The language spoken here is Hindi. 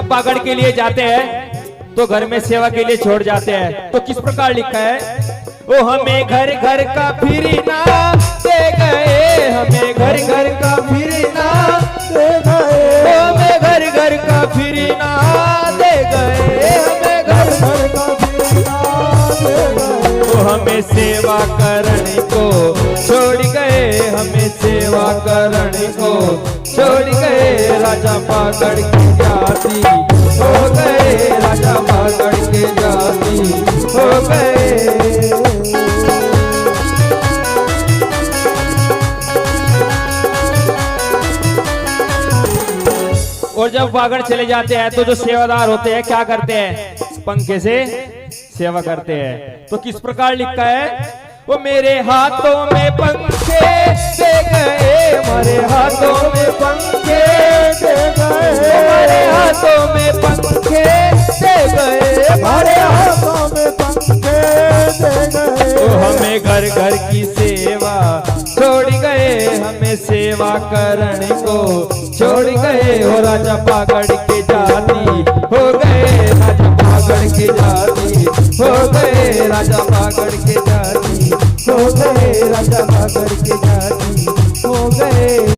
जब पागड़ के लिए जाते हैं तो घर में सेवा के लिए छोड़ जाते हैं। तो किस प्रकार लिखा है, ओ हमें घर घर का फिरना दे गए, हमें घर घर का फिरना दे गए, हमें घर घर का फिरना दे गए, हमें घर घर का फिरना दे गए। ओ हमें सेवा करने को छोड़ गए, हमें सेवा करने को छोड़ गए। राजा पागड़ की जाति हो गए, राजा पागड़ के जाति हो गए। और जब पागड़ चले जाते हैं तो जो सेवादार होते हैं क्या करते हैं, पंखे से सेवा करते हैं। तो किस प्रकार लिखा है, वो मेरे हाथों में पंखे दे गए, हमारे हाथों में पंखे दे गए, हमारे हाथों में पंखे दे गए, हमारे हाथों में पंखे दे गए। तो हमें घर घर की सेवा छोड़ गए, हमें सेवा करने को छोड़ गए। हो राजा पागड़ के जाति हो गए, राजा पागड़ के जाति हो गए, राजा पागड़ के जाति हो गए, राजा पागड़ के जाति हो गए।